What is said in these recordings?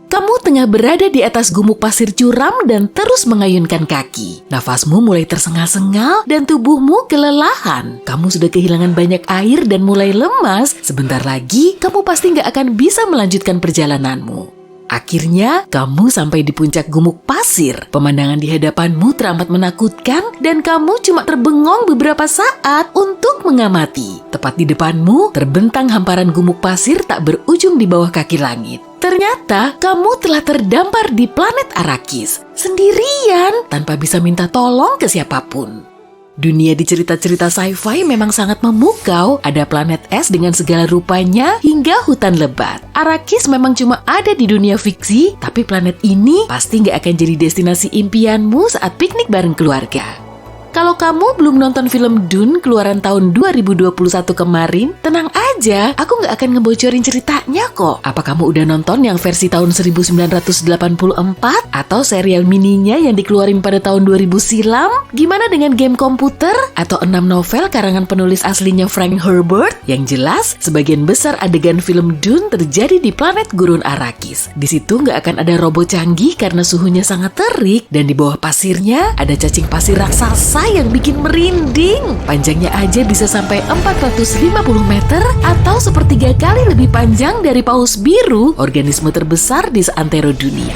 Kamu tengah berada di atas gumuk pasir curam dan terus mengayunkan kaki. Nafasmu mulai tersengal-sengal dan tubuhmu kelelahan. Kamu sudah kehilangan banyak air dan mulai lemas. Sebentar lagi, kamu pasti nggak akan bisa melanjutkan perjalananmu. Akhirnya, kamu sampai di puncak gumuk pasir. Pemandangan di hadapanmu teramat menakutkan dan kamu cuma terbengong beberapa saat untuk mengamati. Tepat di depanmu, terbentang hamparan gumuk pasir tak berujung di bawah kaki langit. Ternyata, kamu telah terdampar di planet Arrakis, sendirian, tanpa bisa minta tolong ke siapapun. Dunia di cerita-cerita sci-fi memang sangat memukau, ada planet es dengan segala rupanya hingga hutan lebat. Arrakis memang cuma ada di dunia fiksi, tapi planet ini pasti nggak akan jadi destinasi impianmu saat piknik bareng keluarga. Kalau kamu belum nonton film Dune keluaran tahun 2021 kemarin, tenang aja, aku nggak akan ngebocorin ceritanya kok. Apa kamu udah nonton yang versi tahun 1984 atau serial mininya yang dikeluarin pada tahun 2000 silam? Gimana dengan game komputer atau 6 novel karangan penulis aslinya Frank Herbert? Yang jelas, sebagian besar adegan film Dune terjadi di planet gurun Arrakis. Di situ nggak akan ada robot canggih karena suhunya sangat terik dan di bawah pasirnya ada cacing pasir raksasa yang bikin merinding. Panjangnya aja bisa sampai 450 meter atau sepertiga kali lebih panjang dari paus biru, organisme terbesar di seantero dunia.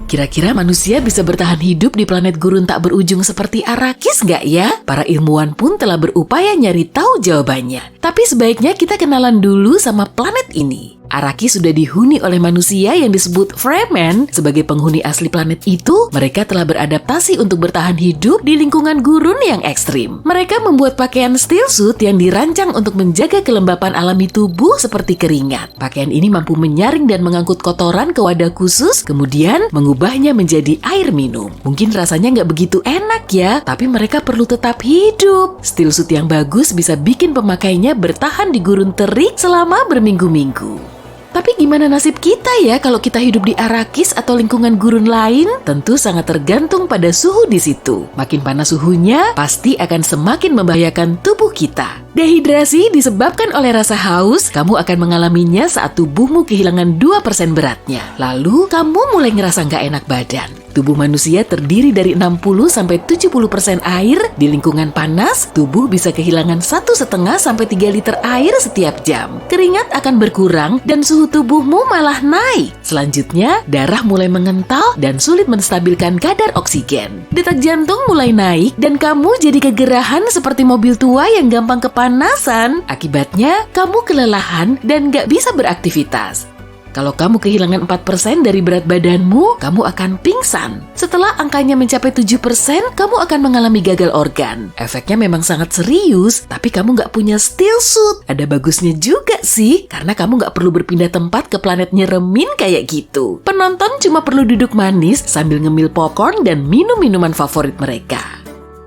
Kira-kira manusia bisa bertahan hidup di planet gurun tak berujung seperti Arrakis nggak ya? Para ilmuwan pun telah berupaya nyari tahu jawabannya. Tapi sebaiknya kita kenalan dulu sama planet ini. Arrakis sudah dihuni oleh manusia yang disebut Fremen. Sebagai penghuni asli planet itu, mereka telah beradaptasi untuk bertahan hidup di lingkungan gurun yang ekstrim. Mereka membuat pakaian steel suit yang dirancang untuk menjaga kelembapan alami tubuh seperti keringat. Pakaian ini mampu menyaring dan mengangkut kotoran ke wadah khusus, kemudian mengubahnya menjadi air minum. Mungkin rasanya nggak begitu enak ya, tapi mereka perlu tetap hidup. Steel suit yang bagus bisa bikin pemakainya bertahan di gurun terik selama berminggu-minggu. Tapi gimana nasib kita ya kalau kita hidup di Arrakis atau lingkungan gurun lain? Tentu sangat tergantung pada suhu di situ. Makin panas suhunya, pasti akan semakin membahayakan tubuh kita. Dehidrasi disebabkan oleh rasa haus, kamu akan mengalaminya saat tubuhmu kehilangan 2% beratnya. Lalu, kamu mulai ngerasa nggak enak badan. Tubuh manusia terdiri dari 60-70% air. Di lingkungan panas, tubuh bisa kehilangan 1,5-3 liter air setiap jam. Keringat akan berkurang dan suhu tubuhmu malah naik. Selanjutnya, darah mulai mengental dan sulit menstabilkan kadar oksigen. Detak jantung mulai naik dan kamu jadi kegerahan seperti mobil tua yang gampang kepanasan. Akibatnya, kamu kelelahan dan nggak bisa beraktivitas. Kalau kamu kehilangan 4% dari berat badanmu, kamu akan pingsan. Setelah angkanya mencapai 7%, kamu akan mengalami gagal organ. Efeknya memang sangat serius, tapi kamu nggak punya steel suit. Ada bagusnya juga sih, karena kamu nggak perlu berpindah tempat ke planet nyeremin kayak gitu. Penonton cuma perlu duduk manis sambil ngemil popcorn dan minum minuman favorit mereka.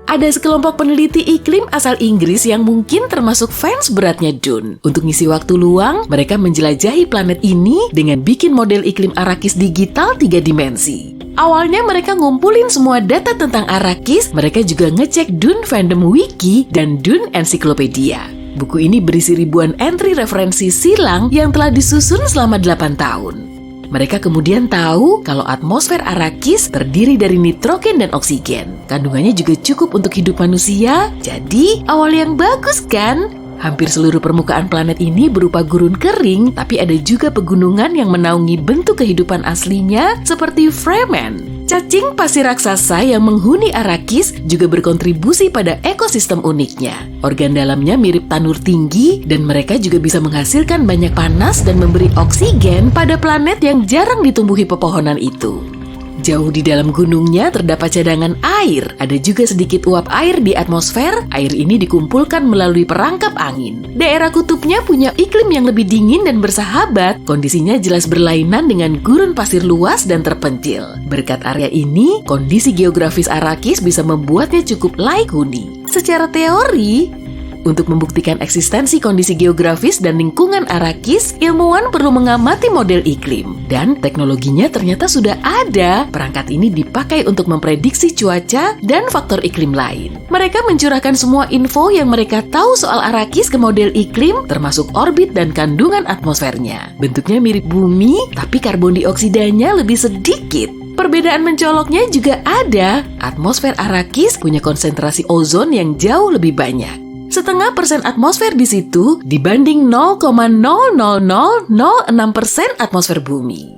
Ada sekelompok peneliti iklim asal Inggris yang mungkin termasuk fans beratnya Dune. Untuk ngisi waktu luang, mereka menjelajahi planet ini dengan bikin model iklim Arrakis digital 3 dimensi. Awalnya mereka ngumpulin semua data tentang Arrakis, mereka juga ngecek Dune Fandom Wiki dan Dune Encyclopedia. Buku ini berisi ribuan entry referensi silang yang telah disusun selama 8 tahun. Mereka kemudian tahu kalau atmosfer Arrakis terdiri dari nitrogen dan oksigen. Kandungannya juga cukup untuk hidup manusia, jadi awal yang bagus kan? Hampir seluruh permukaan planet ini berupa gurun kering, tapi ada juga pegunungan yang menaungi bentuk kehidupan aslinya seperti Fremen. Cacing pasir raksasa yang menghuni Arrakis juga berkontribusi pada ekosistem uniknya. Organ dalamnya mirip tanur tinggi dan mereka juga bisa menghasilkan banyak panas dan memberi oksigen pada planet yang jarang ditumbuhi pepohonan itu. Jauh di dalam gunungnya terdapat cadangan air. Ada juga sedikit uap air di atmosfer. Air ini dikumpulkan melalui perangkap angin. Daerah kutubnya punya iklim yang lebih dingin dan bersahabat. Kondisinya jelas berlainan dengan gurun pasir luas dan terpencil. Berkat area ini, kondisi geografis Arrakis bisa membuatnya cukup layak huni. Secara teori, Untuk membuktikan eksistensi kondisi geografis dan lingkungan Arrakis, ilmuwan perlu mengamati model iklim. Dan teknologinya ternyata sudah ada. Perangkat ini dipakai untuk memprediksi cuaca dan faktor iklim lain. Mereka mencurahkan semua info yang mereka tahu soal Arrakis ke model iklim, termasuk orbit dan kandungan atmosfernya. Bentuknya mirip bumi, tapi karbon dioksidanya lebih sedikit. Perbedaan mencoloknya juga ada. Atmosfer Arrakis punya konsentrasi ozon yang jauh lebih banyak. 0,5% atmosfer di situ dibanding 0,00006% atmosfer bumi.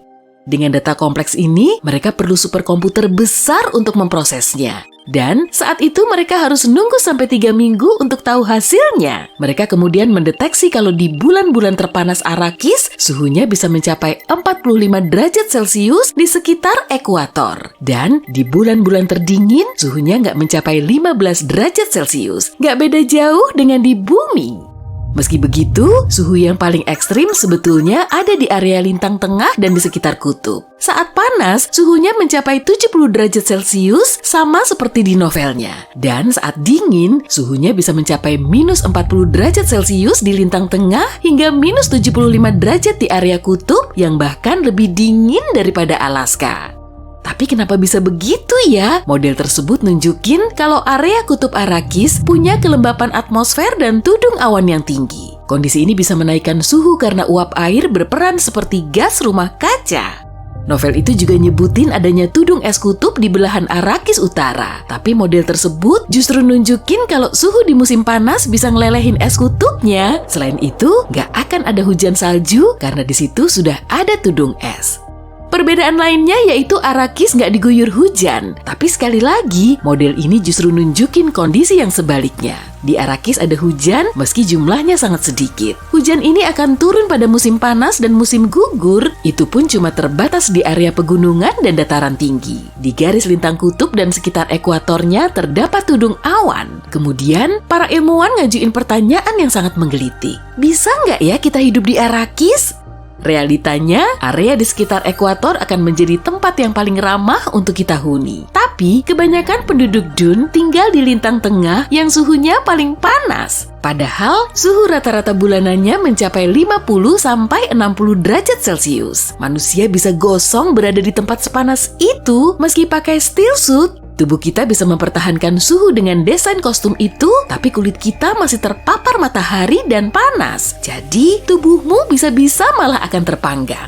Dengan data kompleks ini, mereka perlu superkomputer besar untuk memprosesnya. Dan saat itu mereka harus nunggu sampai 3 minggu untuk tahu hasilnya. Mereka kemudian mendeteksi kalau di bulan-bulan terpanas Arrakis, suhunya bisa mencapai 45 derajat Celcius di sekitar ekuator. Dan di bulan-bulan terdingin, suhunya nggak mencapai 15 derajat Celcius. Nggak beda jauh dengan di bumi. Meski begitu, suhu yang paling ekstrim sebetulnya ada di area lintang tengah dan di sekitar kutub. Saat panas, suhunya mencapai 70 derajat Celcius, sama seperti di novelnya. Dan saat dingin, suhunya bisa mencapai minus 40 derajat Celcius di lintang tengah hingga minus 75 derajat di area kutub yang bahkan lebih dingin daripada Alaska. Tapi kenapa bisa begitu ya? Model tersebut nunjukin kalau area kutub Arrakis punya kelembapan atmosfer dan tudung awan yang tinggi. Kondisi ini bisa menaikkan suhu karena uap air berperan seperti gas rumah kaca. Novel itu juga nyebutin adanya tudung es kutub di belahan Arrakis Utara. Tapi model tersebut justru nunjukin kalau suhu di musim panas bisa ngelelehin es kutubnya. Selain itu, nggak akan ada hujan salju karena di situ sudah ada tudung es. Perbedaan lainnya yaitu Arrakis nggak diguyur hujan. Tapi sekali lagi, model ini justru nunjukin kondisi yang sebaliknya. Di Arrakis ada hujan meski jumlahnya sangat sedikit. Hujan ini akan turun pada musim panas dan musim gugur. Itu pun cuma terbatas di area pegunungan dan dataran tinggi. Di garis lintang kutub dan sekitar ekuatornya terdapat tudung awan. Kemudian, para ilmuwan ngajuin pertanyaan yang sangat menggelitik. Bisa nggak ya kita hidup di Arrakis? Realitanya, area di sekitar ekuator akan menjadi tempat yang paling ramah untuk kita huni. Tapi, kebanyakan penduduk Dune tinggal di lintang tengah yang suhunya paling panas. Padahal, suhu rata-rata bulanannya mencapai 50-60 derajat Celcius. Manusia bisa gosong berada di tempat sepanas itu meski pakai steel suit. Tubuh kita bisa mempertahankan suhu dengan desain kostum itu, tapi kulit kita masih terpapar matahari dan panas. Jadi, tubuhmu bisa-bisa malah akan terpanggang.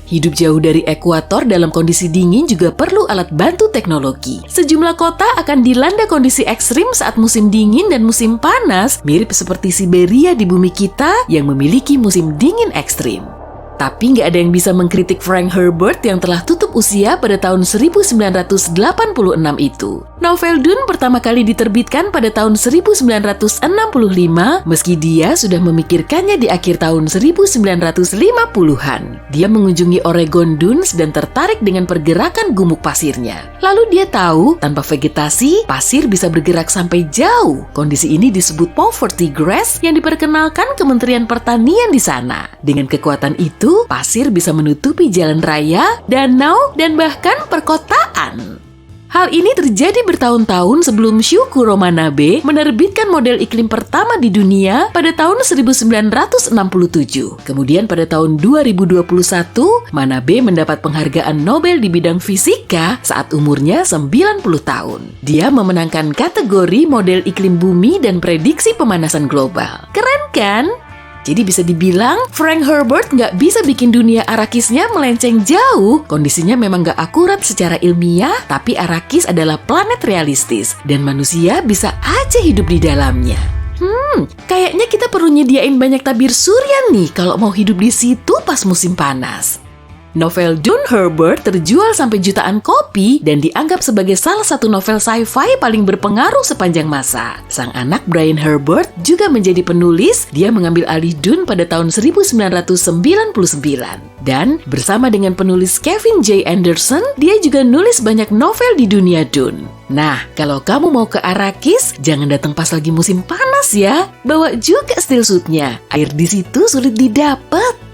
Hidup jauh dari ekuator dalam kondisi dingin juga perlu alat bantu teknologi. Sejumlah kota akan dilanda kondisi ekstrim saat musim dingin dan musim panas, mirip seperti Siberia di bumi kita yang memiliki musim dingin ekstrim. Tapi nggak ada yang bisa mengkritik Frank Herbert yang telah tutup usia pada tahun 1986 itu. Novel Dune pertama kali diterbitkan pada tahun 1965, meski dia sudah memikirkannya di akhir tahun 1950-an. Dia mengunjungi Oregon Dunes dan tertarik dengan pergerakan gumuk pasirnya. Lalu dia tahu, tanpa vegetasi, pasir bisa bergerak sampai jauh. Kondisi ini disebut poverty grass yang diperkenalkan Kementerian Pertanian di sana. Dengan kekuatan itu, pasir bisa menutupi jalan raya, danau, dan bahkan perkotaan. Hal ini terjadi bertahun-tahun sebelum Shukuro Manabe menerbitkan model iklim pertama di dunia pada tahun 1967. Kemudian pada tahun 2021, Manabe mendapat penghargaan Nobel di bidang fisika saat umurnya 90 tahun. Dia memenangkan kategori model iklim bumi dan prediksi pemanasan global. Keren kan? Jadi bisa dibilang, Frank Herbert nggak bisa bikin dunia Arrakisnya melenceng jauh. Kondisinya memang nggak akurat secara ilmiah, tapi Arrakis adalah planet realistis, dan manusia bisa aja hidup di dalamnya. Kayaknya kita perlu nyediain banyak tabir surya nih kalau mau hidup di situ pas musim panas. Novel Dune Herbert terjual sampai jutaan kopi dan dianggap sebagai salah satu novel sci-fi paling berpengaruh sepanjang masa. Sang anak Brian Herbert juga menjadi penulis. Dia mengambil alih Dune pada tahun 1999. Dan bersama dengan penulis Kevin J. Anderson, dia juga nulis banyak novel di dunia Dune. Nah, kalau kamu mau ke Arrakis, jangan datang pas lagi musim panas ya. Bawa juga steel suit-nya. Air di situ sulit didapat.